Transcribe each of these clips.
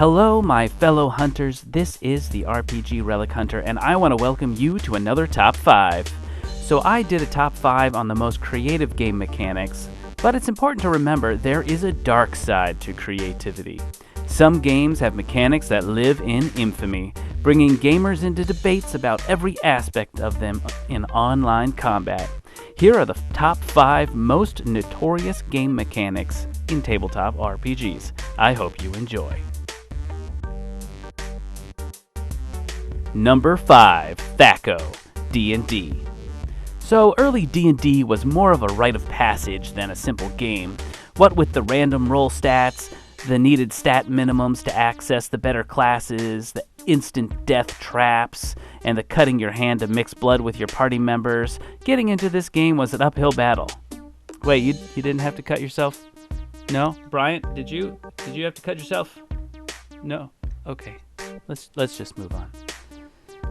Hello, my fellow hunters. This is the RPG Relic Hunter, and I want to welcome you to another Top 5. So I did a Top 5 on the most creative game mechanics, but it's important to remember there is a dark side to creativity. Some games have mechanics that live in infamy, bringing gamers into debates about every aspect of them in online combat. Here are the top 5 most notorious game mechanics in tabletop RPGs. I hope you enjoy. Number 5, THAC0, D&D. So early D&D was more of a rite of passage than a simple game. What with the random roll stats, the needed stat minimums to access the better classes, the instant death traps, and the cutting your hand to mix blood with your party members, getting into this game was an uphill battle. Wait, you didn't have to cut yourself? No? Bryant, did you have to cut yourself? No? Okay. Let's just move on.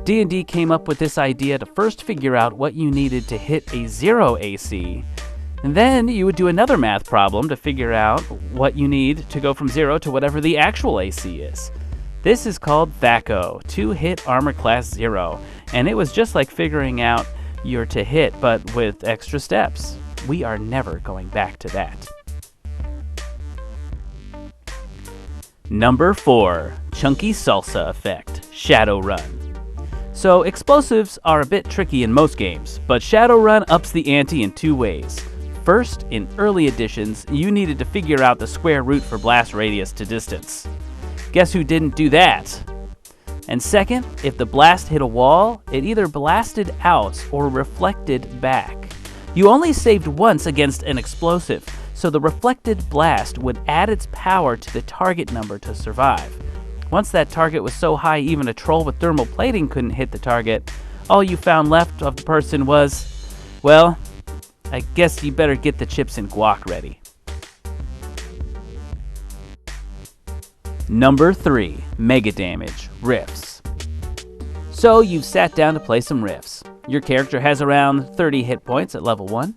D&D came up with this idea to first figure out what you needed to hit a 0 AC, and then you would do another math problem to figure out what you need to go from 0 to whatever the actual AC is. This is called THAC0, 2-hit armor class 0, and it was just like figuring out your to hit, but with extra steps. We are never going back to that. Number 4, Chunky Salsa Effect, Shadowrun. So explosives are a bit tricky in most games, but Shadowrun ups the ante in 2 ways. First, in early editions, you needed to figure out the square root for blast radius to distance. Guess who didn't do that? And second, if the blast hit a wall, it either blasted out or reflected back. You only saved once against an explosive, so the reflected blast would add its power to the target number to survive. Once that target was so high even a troll with thermal plating couldn't hit the target, all you found left of the person was, well, I guess you better get the chips and guac ready. Number 3, Mega Damage, Riffs. So you've sat down to play some Riffs. Your character has around 30 hit points at level 1.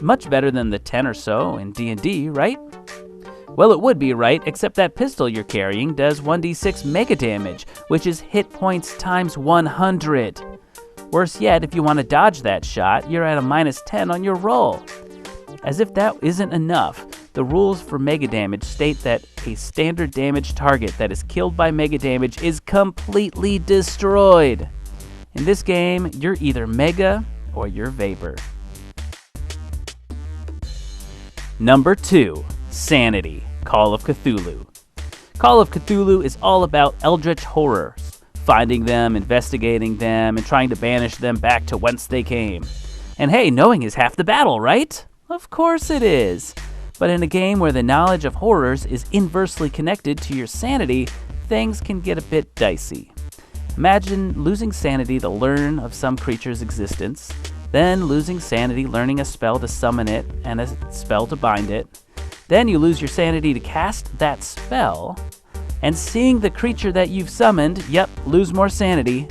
Much better than the 10 or so in D&D, right? Well, it would be right, except that pistol you're carrying does 1d6 mega damage, which is hit points times 100. Worse yet, if you want to dodge that shot, you're at a minus 10 on your roll. As if that isn't enough, the rules for mega damage state that a standard damage target that is killed by mega damage is completely destroyed. In this game, you're either mega or you're vapor. Number 2, Sanity, Call of Cathulhu. Call of Cathulhu is all about eldritch horrors, finding them, investigating them, and trying to banish them back to whence they came. And hey, knowing is half the battle, right? Of course it is. But in a game where the knowledge of horrors is inversely connected to your sanity, things can get a bit dicey. Imagine losing sanity to learn of some creature's existence, then losing sanity learning a spell to summon it and a spell to bind it. Then you lose your sanity to cast that spell, and seeing the creature that you've summoned, lose more sanity.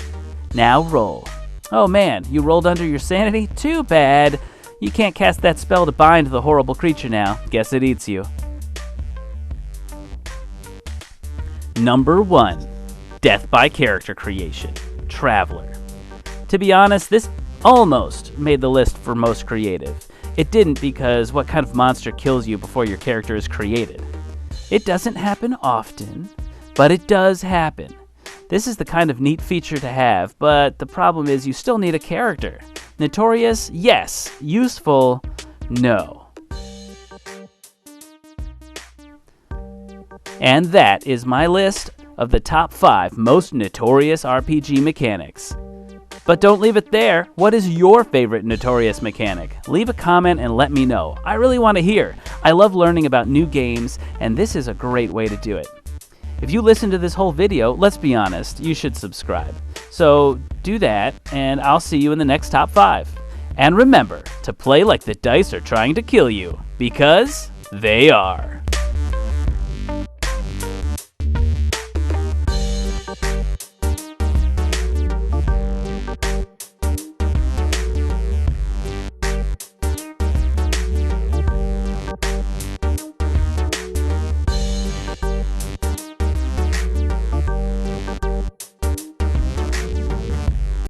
Now roll. Oh man, you rolled under your sanity? Too bad. You can't cast that spell to bind the horrible creature now. Guess it eats you. Number 1, Death by Character Creation, Traveler. To be honest, this almost made the list for most creative. It didn't because what kind of monster kills you before your character is created? It doesn't happen often, but it does happen. This is the kind of neat feature to have, but the problem is you still need a character. Notorious? Yes. Useful? No. And that is my list of the top 5 most notorious RPG mechanics. But don't leave it there. What is your favorite notorious mechanic? Leave a comment and let me know. I really want to hear. I love learning about new games, and this is a great way to do it. If you listen to this whole video, let's be honest, you should subscribe. So do that, and I'll see you in the next top 5. And remember to play like the dice are trying to kill you, because they are.